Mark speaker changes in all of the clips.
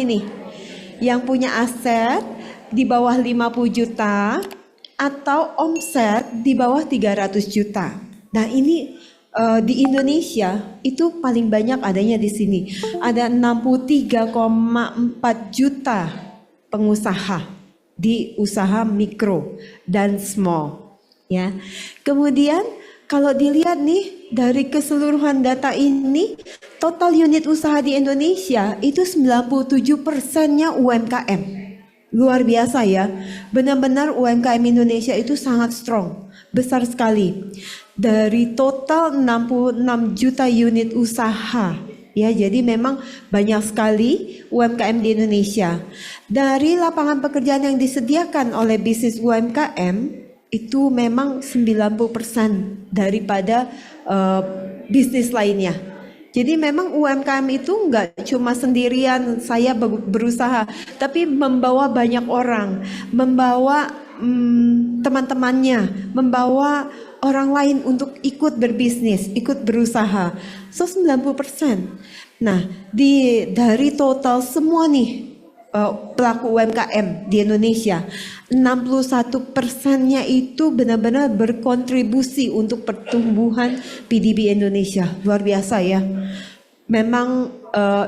Speaker 1: nih, yang punya aset di bawah 50 juta atau omset di bawah 300 juta. Nah ini di Indonesia itu paling banyak adanya di sini. Ada 63,4 juta pengusaha di usaha mikro dan small. Ya. Kemudian kalau dilihat nih dari keseluruhan data ini, total unit usaha di Indonesia itu 97%-nya UMKM. Luar biasa ya, benar-benar UMKM Indonesia itu sangat strong, besar sekali. Dari total 66 juta unit usaha, ya jadi memang banyak sekali UMKM di Indonesia. Dari lapangan pekerjaan yang disediakan oleh bisnis UMKM, itu memang 90% daripada bisnis lainnya. Jadi memang UMKM itu nggak cuma sendirian saya berusaha, tapi membawa banyak orang, membawa teman-temannya, membawa orang lain untuk ikut berbisnis, ikut berusaha. So 90%. Nah, dari total semua nih pelaku UMKM di Indonesia, 61%-nya itu benar-benar berkontribusi untuk pertumbuhan PDB Indonesia. Luar biasa ya. Memang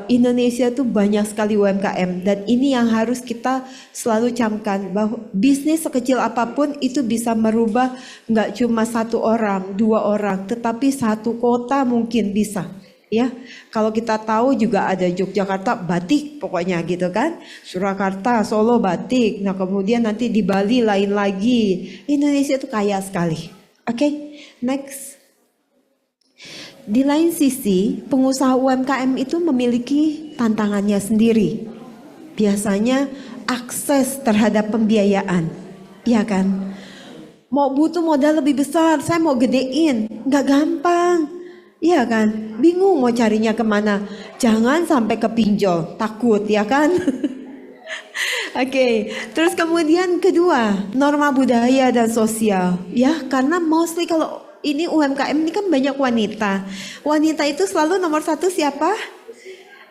Speaker 1: Indonesia tuh banyak sekali UMKM, dan ini yang harus kita selalu camkan, bahwa bisnis sekecil apapun itu bisa merubah nggak cuma satu orang, dua orang, tetapi satu kota mungkin bisa. Ya, kalau kita tahu juga ada Yogyakarta batik pokoknya gitu kan, Surakarta, Solo batik. Nah kemudian nanti di Bali lain lagi. Indonesia itu kaya sekali. Oke, next. Di lain sisi, pengusaha UMKM itu memiliki tantangannya sendiri. Biasanya akses terhadap pembiayaan, ya kan? Mau butuh modal lebih besar, saya mau gedein, nggak gampang. Iya kan, bingung mau carinya kemana. Jangan sampai kepinjol, takut ya kan. Oke, terus kemudian kedua, norma budaya dan sosial. Ya, karena mostly kalau ini UMKM ini kan banyak wanita. Wanita itu selalu nomor satu siapa?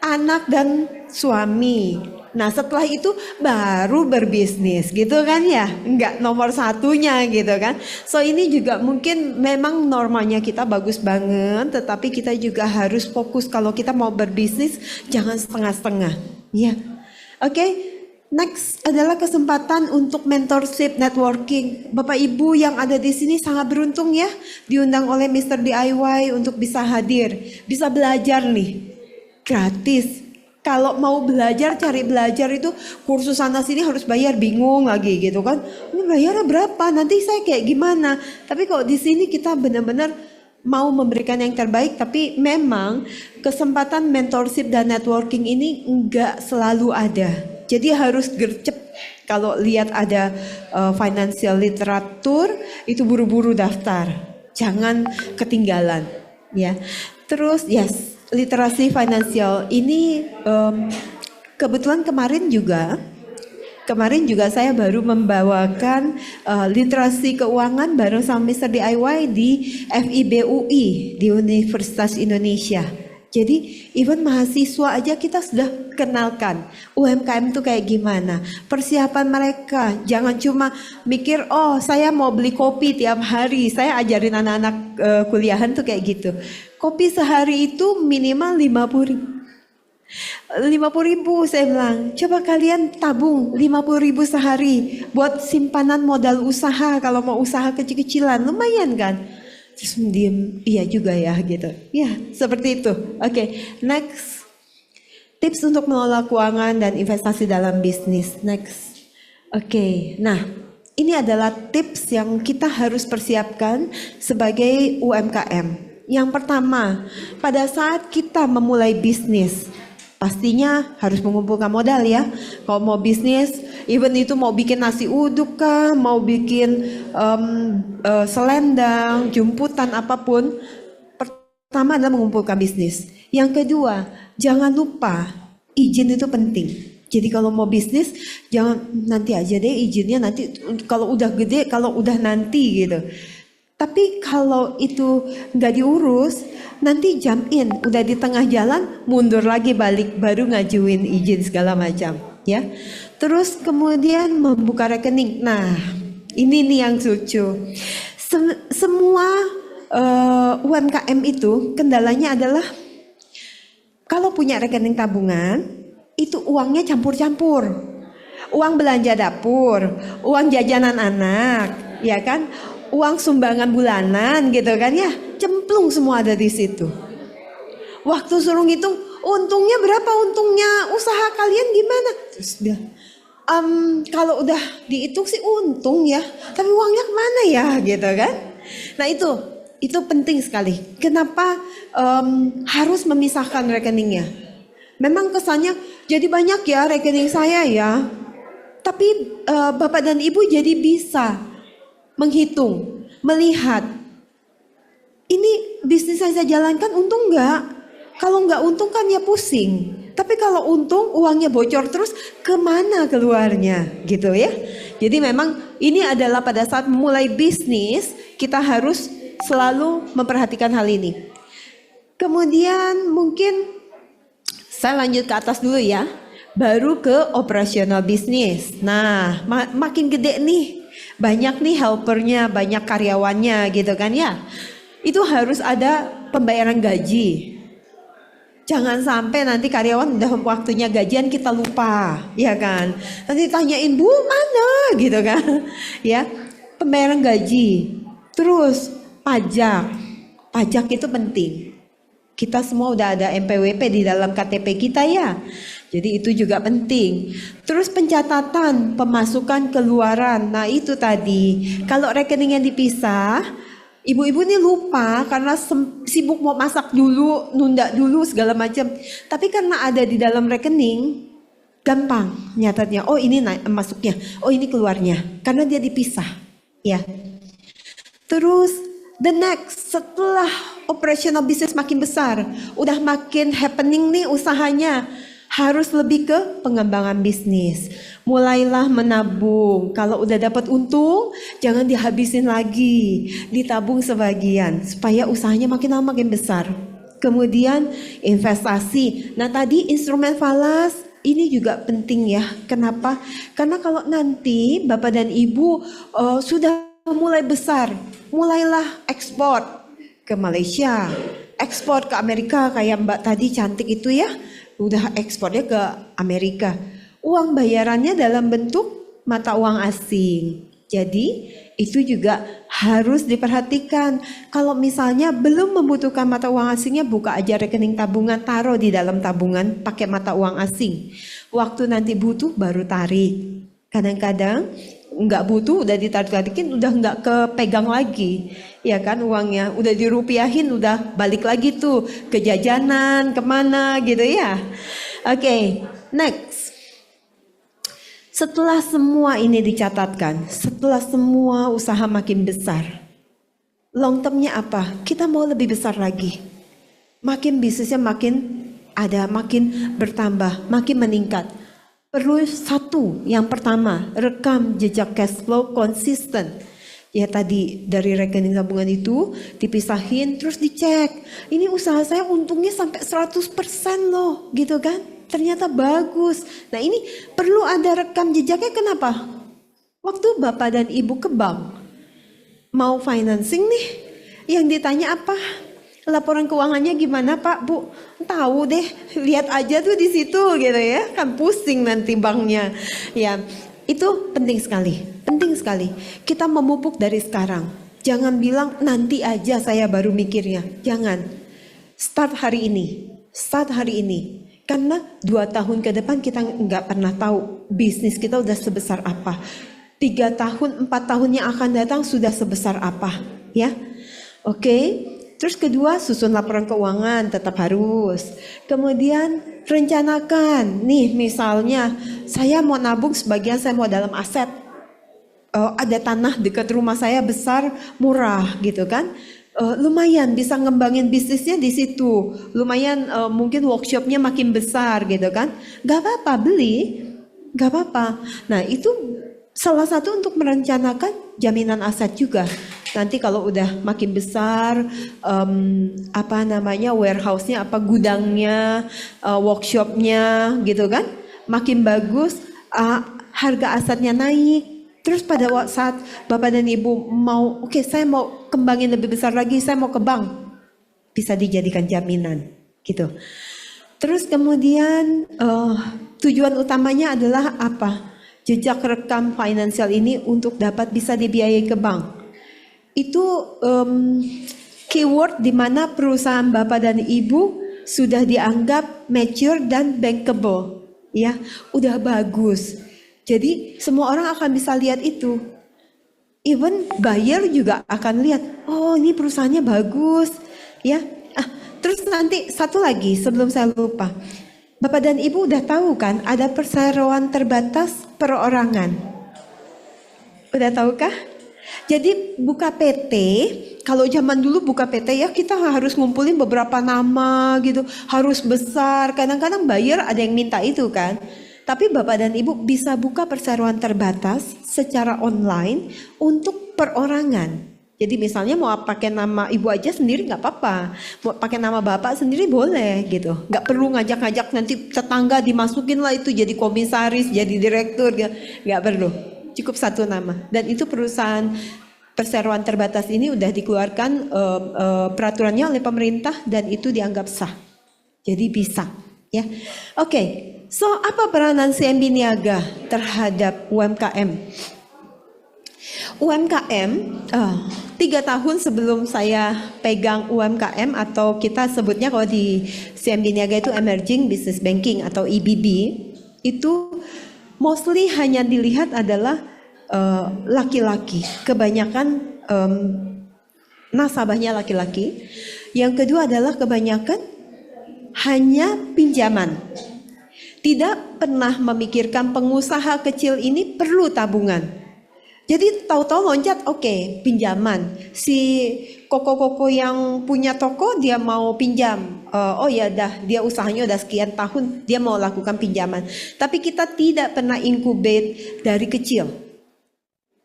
Speaker 1: Anak dan suami. Nah setelah itu baru berbisnis gitu kan ya, enggak nomor satunya gitu kan. So ini juga mungkin memang normanya kita bagus banget, tetapi kita juga harus fokus kalau kita mau berbisnis, jangan setengah-setengah ya. Oke, next adalah kesempatan untuk mentorship networking. Bapak Ibu yang ada di sini sangat beruntung ya, diundang oleh Mr. DIY untuk bisa hadir, bisa belajar nih gratis. Kalau mau belajar, cari belajar itu kursus sana sini harus bayar, bingung lagi gitu kan. Ini bayarnya berapa? Nanti saya kayak gimana? Tapi kalau di sini kita benar-benar mau memberikan yang terbaik, tapi memang kesempatan mentorship dan networking ini enggak selalu ada. Jadi harus gercep. Kalau lihat ada financial literatur, itu buru-buru daftar. Jangan ketinggalan ya. Terus yes, literasi finansial ini kebetulan kemarin juga saya baru membawakan literasi keuangan bareng sama Mr. DIY di FIBUI di Universitas Indonesia. Jadi even mahasiswa aja kita sudah kenalkan UMKM itu kayak gimana, persiapan mereka. Jangan cuma mikir oh saya mau beli kopi tiap hari. Saya ajarin anak-anak kuliahan tuh kayak gitu. Kopi sehari itu minimal 50.000 saya bilang. Coba kalian tabung 50.000 sehari buat simpanan modal usaha. Kalau mau usaha kecil-kecilan lumayan kan. Terus diem, iya juga ya gitu. Ya seperti itu. Oke, next. Tips untuk mengelola keuangan dan investasi dalam bisnis. Next. Oke, nah ini adalah tips yang kita harus persiapkan sebagai UMKM. Yang pertama, pada saat kita memulai bisnis, pastinya harus mengumpulkan modal ya. Kalau mau bisnis, even itu mau bikin nasi uduk kah, mau bikin selendang, jemputan apapun, pertama adalah mengumpulkan bisnis. Yang kedua, jangan lupa izin itu penting. Jadi kalau mau bisnis, jangan nanti aja deh izinnya, nanti kalau udah gede, kalau udah nanti gitu. Tapi kalau itu nggak diurus, nanti jump in, udah di tengah jalan, mundur lagi balik, baru ngajuin izin segala macam, ya. Terus kemudian membuka rekening. Nah, ini nih yang lucu. Semua UMKM itu kendalanya adalah kalau punya rekening tabungan, itu uangnya campur-campur. Uang belanja dapur, uang jajanan anak, ya kan? Uang sumbangan bulanan gitu kan ya, cemplung semua ada di situ. Waktu suruh ngitung, untungnya berapa, untungnya usaha kalian gimana? Terus dia, kalau udah dihitung sih untung ya, tapi uangnya kemana ya gitu kan? Nah itu penting sekali. Kenapa harus memisahkan rekeningnya? Memang kesannya jadi banyak ya rekening saya ya, tapi Bapak dan Ibu jadi bisa menghitung, melihat ini bisnis saya jalankan untung nggak? Kalau nggak untung kan ya pusing. Tapi kalau untung uangnya bocor terus kemana keluarnya gitu ya. Jadi memang ini adalah pada saat mulai bisnis kita harus selalu memperhatikan hal ini. Kemudian mungkin saya lanjut ke atas dulu ya. Baru ke operasional bisnis. Nah makin gede nih. Banyak nih helpernya, banyak karyawannya gitu kan ya. Itu harus ada pembayaran gaji. Jangan sampai nanti karyawan udah waktunya gajian kita lupa, ya kan. Nanti tanyain, "Bu, mana?" gitu kan. Ya, pembayaran gaji. Terus pajak. Pajak itu penting. Kita semua udah ada NPWP di dalam KTP kita ya. Jadi itu juga penting. Terus pencatatan pemasukan keluaran. Nah itu tadi. Kalau rekeningnya dipisah, ibu-ibu nih lupa karena sibuk mau masak dulu, nunda dulu segala macam. Tapi karena ada di dalam rekening, gampang nyatatnya. Oh ini masuknya, oh ini keluarnya. Karena dia dipisah. Ya. Terus the next setelah operational business makin besar, udah makin happening nih usahanya. Harus lebih ke pengembangan bisnis. Mulailah menabung. Kalau udah dapat untung, jangan dihabisin lagi. Ditabung sebagian supaya usahanya makin lama makin besar. Kemudian investasi. Nah tadi instrumen falas ini juga penting ya. Kenapa? Karena kalau nanti Bapak dan Ibu sudah mulai besar, mulailah ekspor ke Malaysia, ekspor ke Amerika kayak Mbak tadi cantik itu ya. Udah ekspornya ke Amerika. Uang bayarannya dalam bentuk mata uang asing. Jadi itu juga harus diperhatikan. Kalau misalnya belum membutuhkan mata uang asingnya, buka aja rekening tabungan, taruh di dalam tabungan pakai mata uang asing. Waktu nanti butuh baru tarik. Kadang-kadang nggak butuh udah ditarik-tarikin udah nggak kepegang lagi ya kan uangnya udah dirupiahin udah balik lagi tuh ke jajanan kemana gitu ya. Oke, next. Setelah semua ini dicatatkan, setelah semua usaha makin besar, long termnya apa? Kita mau lebih besar lagi, makin bisnisnya makin ada, makin bertambah, makin meningkat. Perlu satu, yang pertama, rekam jejak cash flow konsisten. Ya tadi dari rekening tabungan itu dipisahin terus dicek. Ini usaha saya untungnya sampai 100% loh gitu kan. Ternyata bagus. Nah ini perlu ada rekam jejaknya kenapa? Waktu Bapak dan Ibu ke bank mau financing nih, yang ditanya apa? Laporan keuangannya gimana Pak, Bu? Tahu deh, lihat aja tuh di situ gitu ya. Kan pusing nanti banknya. Ya, itu penting sekali. Penting sekali. Kita memupuk dari sekarang. Jangan bilang nanti aja saya baru mikirnya. Jangan. Start hari ini. Start hari ini. Karena 2 tahun ke depan kita nggak pernah tahu bisnis kita udah sebesar apa. 3 tahun, 4 tahun yang akan datang sudah sebesar apa. Ya, oke. Terus kedua, susun laporan keuangan tetap harus. Kemudian rencanakan, nih misalnya saya mau nabung sebagian saya mau dalam aset. Ada tanah dekat rumah saya besar, murah gitu kan. Lumayan bisa ngembangin bisnisnya di situ. Lumayan mungkin workshopnya makin besar gitu kan. Gak apa-apa beli, gak apa-apa. Nah itu salah satu untuk merencanakan jaminan aset juga. Nanti kalau udah makin besar, warehouse-nya, gudangnya, workshop-nya gitu kan, makin bagus, harga asetnya naik. Terus pada saat Bapak dan Ibu mau, oke, saya mau kembangin lebih besar lagi, saya mau ke bank, bisa dijadikan jaminan gitu. Terus kemudian tujuan utamanya adalah apa? Jejak rekam finansial ini untuk dapat bisa dibiayai ke bank. Itu keyword di mana perusahaan Bapak dan Ibu sudah dianggap mature dan bankable, ya, udah bagus. Jadi semua orang akan bisa lihat itu. Even buyer juga akan lihat, oh ini perusahaannya bagus, ya. Terus nanti satu lagi sebelum saya lupa, Bapak dan Ibu udah tahu kan ada perseroan terbatas perorangan. Udah tahukah? Jadi buka PT, kalau zaman dulu buka PT ya kita harus ngumpulin beberapa nama gitu, harus besar. Kadang-kadang buyer ada yang minta itu kan. Tapi Bapak dan Ibu bisa buka perseroan terbatas secara online untuk perorangan. Jadi misalnya mau pakai nama Ibu aja sendiri nggak apa-apa, mau pakai nama Bapak sendiri boleh gitu. Nggak perlu ngajak-ngajak nanti tetangga dimasukin lah itu jadi komisaris, jadi direktur, nggak perlu. Cukup satu nama. Dan itu perusahaan perseroan terbatas ini udah dikeluarkan peraturannya oleh pemerintah dan itu dianggap sah. Jadi bisa, ya. Oke. So, apa peranan CMB Niaga terhadap UMKM? UMKM, 3 tahun sebelum saya pegang UMKM atau kita sebutnya kalau di CMB Niaga itu Emerging Business Banking atau EBB, itu mostly hanya dilihat adalah laki-laki, kebanyakan nasabahnya laki-laki. Yang kedua adalah kebanyakan hanya pinjaman. Tidak pernah memikirkan pengusaha kecil ini perlu tabungan. Jadi tahu-tahu loncat, oke, pinjaman. Si koko-koko yang punya toko dia mau pinjam. Oh ya dah, dia usahanya udah sekian tahun, dia mau lakukan pinjaman. Tapi kita tidak pernah incubate dari kecil.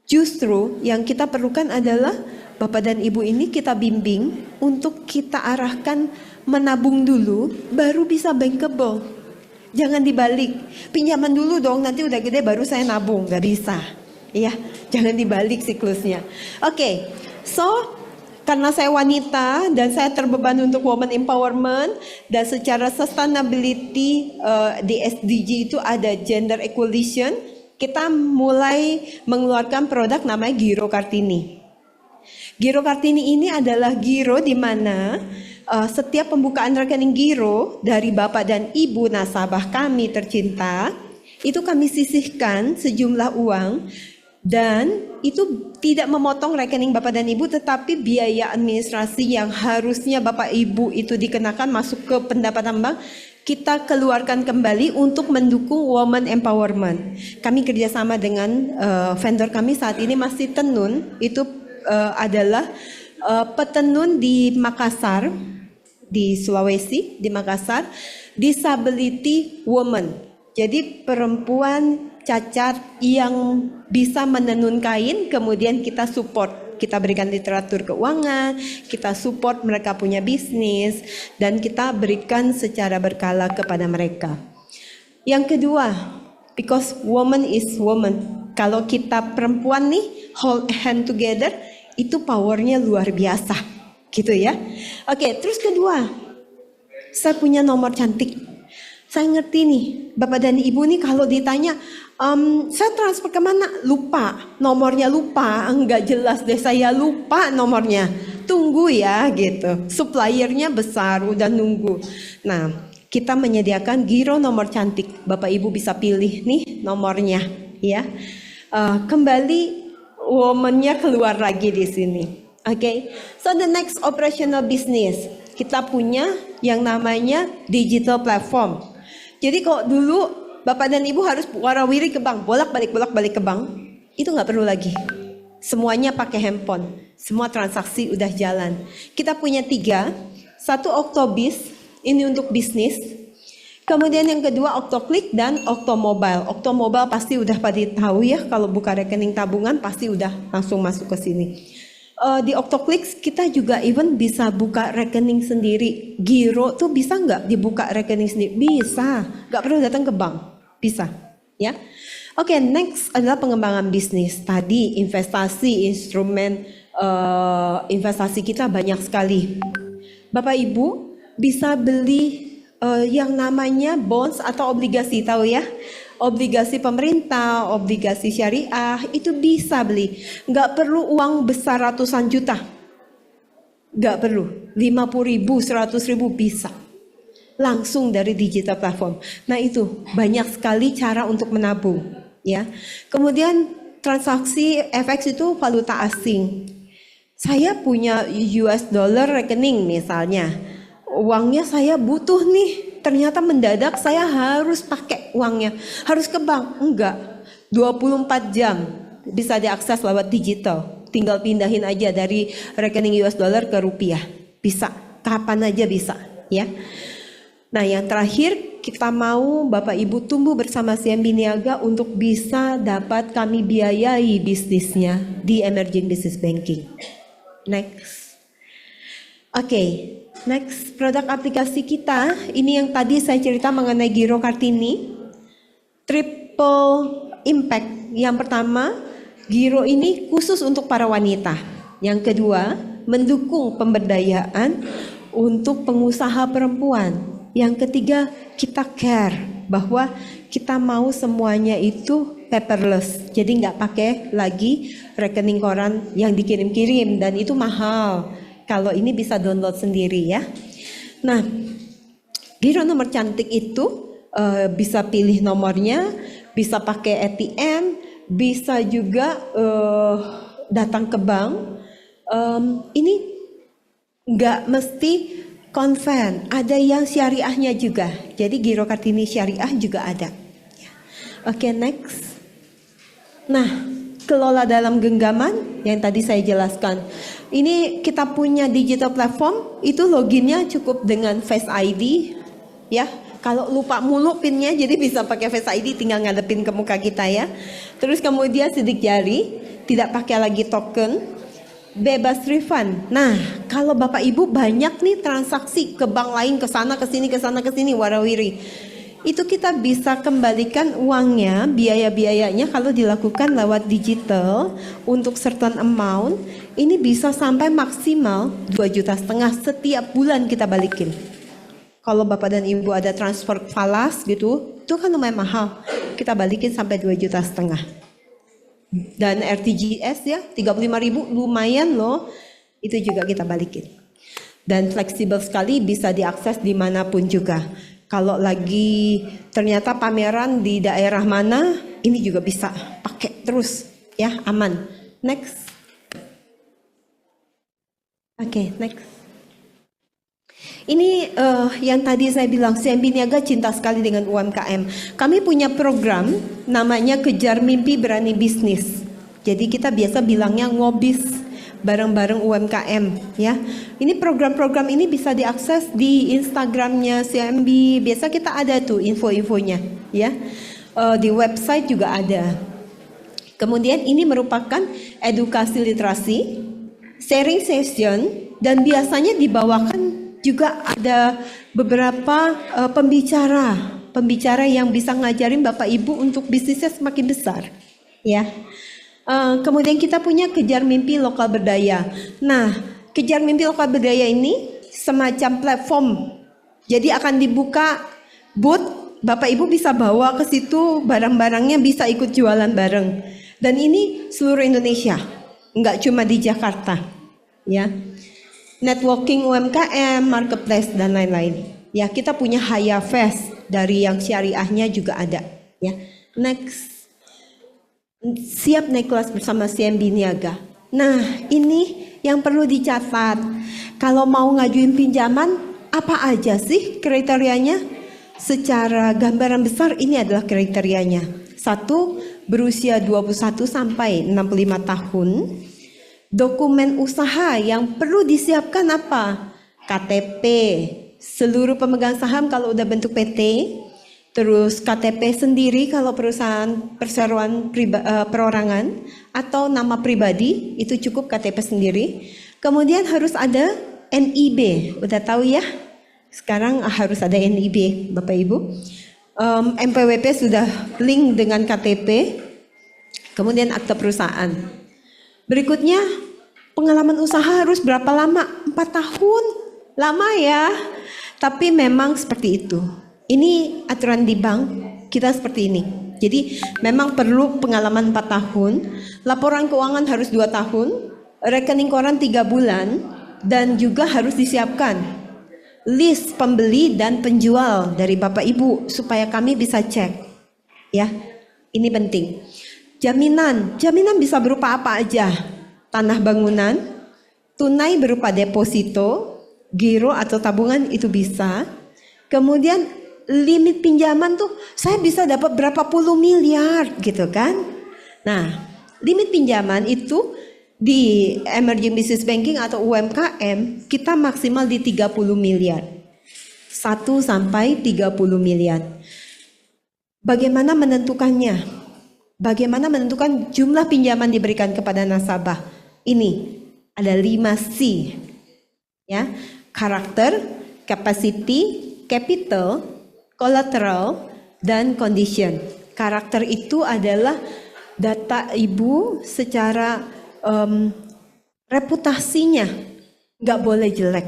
Speaker 1: Justru yang kita perlukan adalah Bapak dan Ibu ini kita bimbing untuk kita arahkan menabung dulu, baru bisa bankable. Jangan dibalik, pinjaman dulu dong, nanti udah gede baru saya nabung, gak bisa. Ya, jangan dibalik siklusnya. Oke, so karena saya wanita dan saya terbeban untuk woman empowerment dan secara sustainability di SDG itu ada gender equalization, kita mulai mengeluarkan produk namanya Giro Kartini. Giro Kartini ini adalah giro di mana setiap pembukaan rekening giro dari Bapak dan Ibu nasabah kami tercinta, itu kami sisihkan sejumlah uang dan itu tidak memotong rekening Bapak dan Ibu, tetapi biaya administrasi yang harusnya Bapak Ibu itu dikenakan masuk ke pendapatan bank, kita keluarkan kembali untuk mendukung woman empowerment. Kami kerjasama dengan vendor kami saat ini masih Tenun, itu adalah petenun di Makassar, di Sulawesi, di Makassar, disability woman. Jadi perempuan cacat yang bisa menenun kain, kemudian kita support, kita berikan literatur keuangan, kita support mereka punya bisnis, dan kita berikan secara berkala kepada mereka. Yang kedua, because woman is woman. Kalau kita perempuan nih, hold hand together, itu powernya luar biasa. Gitu ya. Oke, terus kedua, saya punya nomor cantik. Saya ngerti nih, Bapak dan Ibu nih kalau ditanya, saya transfer kemana? Lupa, nomornya lupa, enggak jelas deh, saya lupa nomornya. Tunggu ya gitu, suppliernya besar, udah nunggu. Nah, kita menyediakan giro nomor cantik. Bapak Ibu bisa pilih nih nomornya ya. Kembali woman-nya keluar lagi di sini. Okay, so the next operational business kita punya yang namanya digital platform. Jadi kalau dulu Bapak dan Ibu harus warawiri ke bank, bolak-balik ke bank, itu nggak perlu lagi. Semuanya pakai handphone, semua transaksi udah jalan. Kita punya 3, satu Oktobis, ini untuk bisnis. Kemudian yang kedua Oktoklik dan Oktomobile. Oktomobile pasti udah pada tahu ya, kalau buka rekening tabungan pasti udah langsung masuk ke sini. Di Octoclicks kita juga even bisa buka rekening sendiri. Giro tuh bisa nggak dibuka rekening sendiri? Bisa, nggak perlu datang ke bank. Bisa, ya. Oke, next adalah pengembangan bisnis. Tadi investasi, instrumen investasi kita banyak sekali. Bapak Ibu bisa beli yang namanya bonds atau obligasi, tahu ya? Obligasi pemerintah, obligasi syariah, itu bisa beli. Nggak perlu uang besar ratusan juta. Nggak perlu, 50.000, 100.000 bisa. Langsung dari digital platform. Nah itu, banyak sekali cara untuk menabung. Ya. Kemudian transaksi FX itu valuta asing. Saya punya US dollar rekening misalnya. Uangnya saya butuh nih, ternyata mendadak saya harus pakai uangnya, harus ke bank. Enggak, 24 jam bisa diakses lewat digital, tinggal pindahin aja dari rekening US dollar ke rupiah, bisa, kapan aja bisa, ya. Nah yang terakhir, kita mau Bapak Ibu tumbuh bersama CMB Niaga untuk bisa dapat kami biayai bisnisnya di Emerging Business Banking. Next. Oke. Next, produk aplikasi kita, ini yang tadi saya cerita mengenai Giro Kartini, triple impact. Yang pertama, Giro ini khusus untuk para wanita. Yang kedua, mendukung pemberdayaan untuk pengusaha perempuan. Yang ketiga, kita care bahwa kita mau semuanya itu paperless, jadi nggak pakai lagi rekening koran yang dikirim-kirim dan itu mahal. Kalau ini bisa download sendiri ya. Nah, Giro nomor cantik itu bisa pilih nomornya, bisa pakai ATM, bisa juga datang ke bank. Ini nggak mesti konven, ada yang syariahnya juga. Jadi Giro Kartini syariah juga ada. Oke, next. Nah, kelola dalam genggaman yang tadi saya jelaskan. Ini kita punya digital platform, itu loginnya cukup dengan Face ID ya. Kalau lupa mulu pinnya jadi bisa pakai Face ID, tinggal ngadepin ke muka kita ya. Terus kemudian sidik jari, tidak pakai lagi token, bebas refund. Nah, kalau Bapak Ibu banyak nih transaksi ke bank lain, ke sana ke sini warawiri. Itu kita bisa kembalikan uangnya, biaya-biayanya kalau dilakukan lewat digital untuk certain amount, ini bisa sampai maksimal 2,5 juta setiap bulan kita balikin. Kalau Bapak dan Ibu ada transfer falas gitu, itu kan lumayan mahal, kita balikin sampai 2,5 juta. Dan RTGS ya, 35.000 lumayan loh, itu juga kita balikin. Dan fleksibel sekali, bisa diakses dimanapun juga. Kalau lagi ternyata pameran di daerah mana, ini juga bisa pakai terus ya, aman. Next. Oke, next. Ini yang tadi saya bilang, CMB Niaga cinta sekali dengan UMKM. Kami punya program namanya Kejar Mimpi Berani Bisnis. Jadi kita biasa bilangnya ngobis bareng-bareng UMKM ya. Ini program-program ini bisa diakses di Instagramnya CMB. Biasa kita ada tuh info-infonya ya. Di website juga ada. Kemudian ini merupakan edukasi literasi, sharing session, dan biasanya dibawakan juga ada beberapa pembicara yang bisa ngajarin Bapak Ibu untuk bisnisnya semakin besar ya. Kemudian kita punya Kejar Mimpi Lokal Berdaya. Nah, Kejar Mimpi Lokal Berdaya ini semacam platform. Jadi akan dibuka booth, Bapak Ibu bisa bawa ke situ barang-barangnya, bisa ikut jualan bareng. Dan ini seluruh Indonesia, nggak cuma di Jakarta, ya. Networking UMKM, marketplace dan lain-lain. Ya, kita punya Haya Fest dari yang syariahnya juga ada. Ya, next. Siap naik kelas bersama CMB Niaga. Nah, ini yang perlu dicatat. Kalau mau ngajuin pinjaman, apa aja sih kriterianya? Secara gambaran besar ini adalah kriterianya. 1, berusia 21 sampai 65 tahun. Dokumen usaha yang perlu disiapkan apa? KTP, seluruh pemegang saham kalau udah bentuk PT, terus KTP sendiri kalau perusahaan perseroan perorangan atau nama pribadi itu cukup KTP sendiri. Kemudian harus ada NIB, udah tahu ya? Sekarang harus ada NIB, Bapak Ibu. MPWP sudah link dengan KTP. Kemudian akte perusahaan. Berikutnya pengalaman usaha harus berapa lama? 4 tahun, lama ya. Tapi memang seperti itu. Ini aturan di bank kita seperti ini. Jadi memang perlu pengalaman 4 tahun, laporan keuangan harus 2 tahun, rekening koran 3 bulan, dan juga harus disiapkan list pembeli dan penjual dari Bapak Ibu supaya kami bisa cek. Ya, ini penting. Jaminan bisa berupa apa aja? Tanah bangunan, tunai berupa deposito, giro atau tabungan itu bisa. Kemudian limit pinjaman tuh saya bisa dapat berapa puluh miliar gitu kan. Nah, limit pinjaman itu di emerging business banking atau UMKM kita maksimal di 30 miliar. 1 sampai 30 miliar. Bagaimana menentukannya? Bagaimana menentukan jumlah pinjaman diberikan kepada nasabah? Ini ada 5C. Ya, karakter, capacity, capital, collateral, dan condition. Karakter itu adalah data ibu secara reputasinya nggak boleh jelek.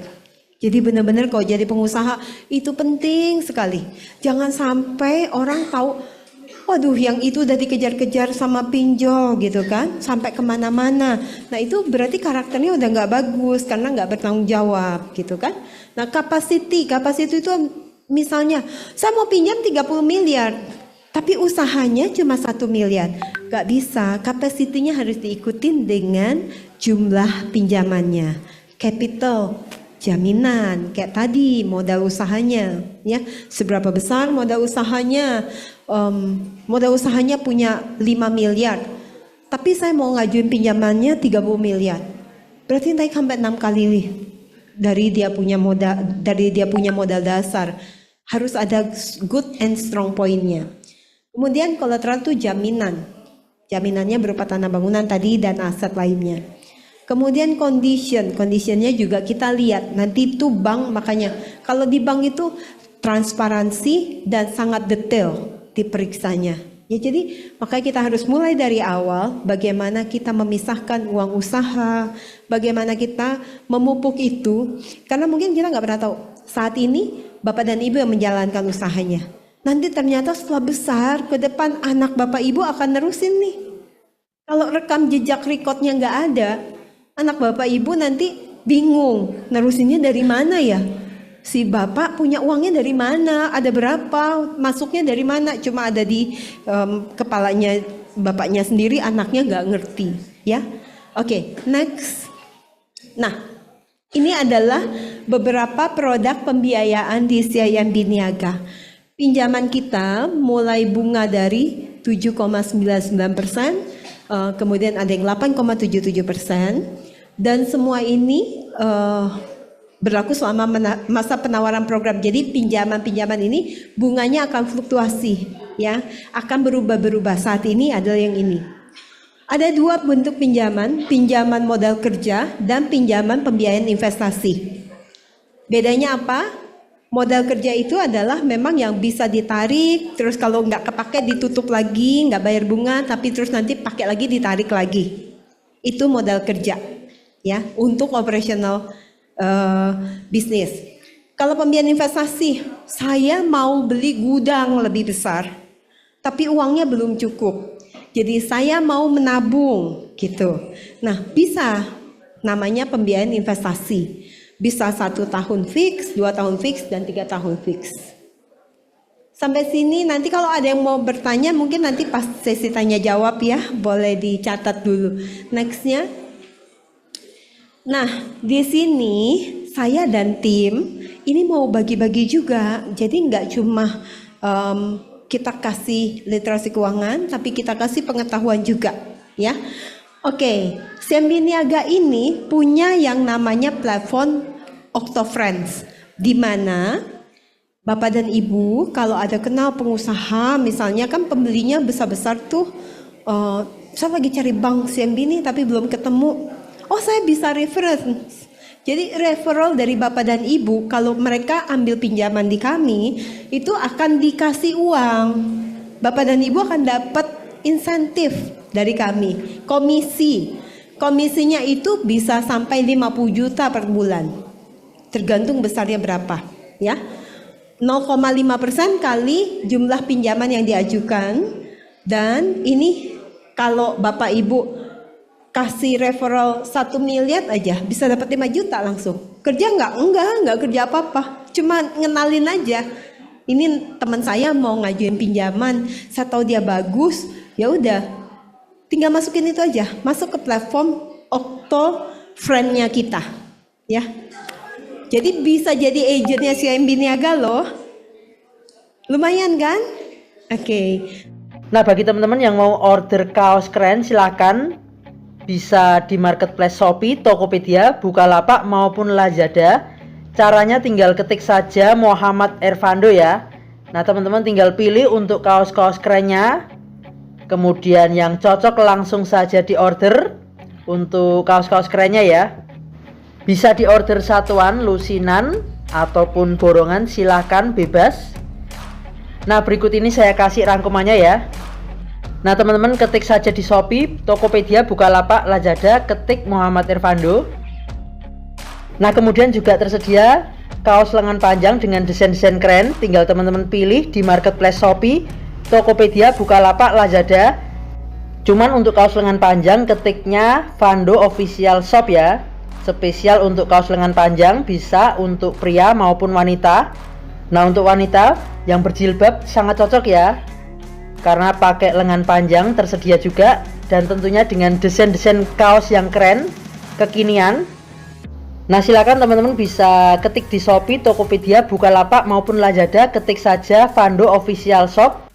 Speaker 1: Jadi benar-benar kalau jadi pengusaha itu penting sekali. Jangan sampai orang tahu, waduh yang itu udah dikejar-kejar sama pinjol gitu kan, sampai kemana-mana. Nah itu berarti karakternya udah nggak bagus karena nggak bertanggung jawab gitu kan. Nah capacity itu misalnya, saya mau pinjam 30 miliar, tapi usahanya cuma 1 miliar. Gak bisa, kapasitinya harus diikutin dengan jumlah pinjamannya. Capital, jaminan, kayak tadi modal usahanya. Ya, seberapa besar modal usahanya? Modal usahanya punya 5 miliar, tapi saya mau ngajuin pinjamannya 30 miliar. Berarti naik sampai 6 kali nih. Dari dia punya modal dasar. Harus ada good and strong pointnya. Kemudian collateral itu jaminannya berupa tanah bangunan tadi dan aset lainnya. Kemudian conditionnya juga kita lihat nanti itu bank, makanya kalau di bank itu transparansi dan sangat detail diperiksanya. Ya, jadi makanya kita harus mulai dari awal bagaimana kita memisahkan uang usaha, bagaimana kita memupuk itu, karena mungkin kita nggak pernah tahu saat ini Bapak dan Ibu yang menjalankan usahanya. Nanti ternyata setelah besar ke depan anak Bapak Ibu akan nerusin nih. Kalau rekam jejak rekodnya nggak ada, anak Bapak Ibu nanti bingung nerusinnya dari mana ya. Si bapak punya uangnya dari mana, ada berapa, masuknya dari mana, cuma ada di kepalanya bapaknya sendiri, anaknya nggak ngerti, ya. Oke, next. Nah, ini adalah beberapa produk pembiayaan di CIMB Niaga. Pinjaman kita mulai bunga dari 7,99%, kemudian ada yang 8,77%, dan semua ini berlaku selama masa penawaran program. Jadi pinjaman-pinjaman ini bunganya akan fluktuasi, ya, akan berubah-berubah. Saat ini adalah yang ini. Ada 2 bentuk pinjaman modal kerja dan pinjaman pembiayaan investasi. Bedanya apa? Modal kerja itu adalah memang yang bisa ditarik, terus kalau nggak kepake ditutup lagi, nggak bayar bunga, tapi terus nanti pakai lagi ditarik lagi. Itu modal kerja, ya, untuk operasional bisnis. Kalau pembiayaan investasi, saya mau beli gudang lebih besar, tapi uangnya belum cukup. Jadi saya mau menabung gitu. Nah, bisa namanya pembiayaan investasi. Bisa 1 tahun fix, 2 tahun fix, dan 3 tahun fix. Sampai sini nanti kalau ada yang mau bertanya mungkin nanti pas sesi tanya jawab ya, boleh dicatat dulu. Nextnya. Nah, di sini saya dan tim ini mau bagi-bagi juga. Jadi nggak cuma kita kasih literasi keuangan, tapi kita kasih pengetahuan juga, ya. Oke, CIMB Niaga ini punya yang namanya platform Octo Friends, di mana Bapak dan Ibu, kalau ada kenal pengusaha, misalnya kan pembelinya besar-besar tuh, saya lagi cari bank CMB nih tapi belum ketemu. Oh, saya bisa reference. Jadi referral dari Bapak dan Ibu, kalau mereka ambil pinjaman di kami, itu akan dikasih uang. Bapak dan Ibu akan dapat insentif dari kami, komisi. Komisinya itu bisa sampai 50 juta per bulan. Tergantung besarnya berapa, ya. 0,5% kali jumlah pinjaman yang diajukan. Dan ini kalau Bapak Ibu kasih referral 1 miliar aja bisa dapat 5 juta langsung. Kerja nggak? Enggak kerja apa-apa. Cuma ngenalin aja. Ini teman saya mau ngajuin pinjaman, saya tahu dia bagus, ya udah. Tinggal masukin itu aja, masuk ke platform Okto Friend-nya kita, ya. Jadi bisa jadi agentnya CIMB Niaga loh. Lumayan kan? Oke.
Speaker 2: Nah, bagi teman-teman yang mau order kaos keren, silakan bisa di marketplace Shopee, Tokopedia, Bukalapak maupun Lazada. Caranya tinggal ketik saja Muhammad Ervando ya. Nah, teman-teman tinggal pilih untuk kaos-kaos kerennya. Kemudian yang cocok langsung saja di order untuk kaos-kaos kerennya ya. Bisa di order satuan, lusinan, ataupun borongan, silahkan bebas. Nah, berikut ini saya kasih rangkumannya ya. Nah, teman-teman ketik saja di Shopee, Tokopedia, Bukalapak, Lazada, ketik Muhammad Ervando. Nah, kemudian juga tersedia kaos lengan panjang dengan desain-desain keren. Tinggal teman-teman pilih di marketplace Shopee, Tokopedia, Bukalapak, Lazada. Cuman untuk kaos lengan panjang ketiknya Vando Official Shop ya. Spesial untuk kaos lengan panjang, bisa untuk pria maupun wanita. Nah, untuk wanita yang berjilbab sangat cocok ya, karena pakai lengan panjang tersedia juga, dan tentunya dengan desain-desain kaos yang keren, kekinian. Nah, silakan teman-teman bisa ketik di Shopee, Tokopedia, Bukalapak maupun Lazada, ketik saja Vando Official Shop.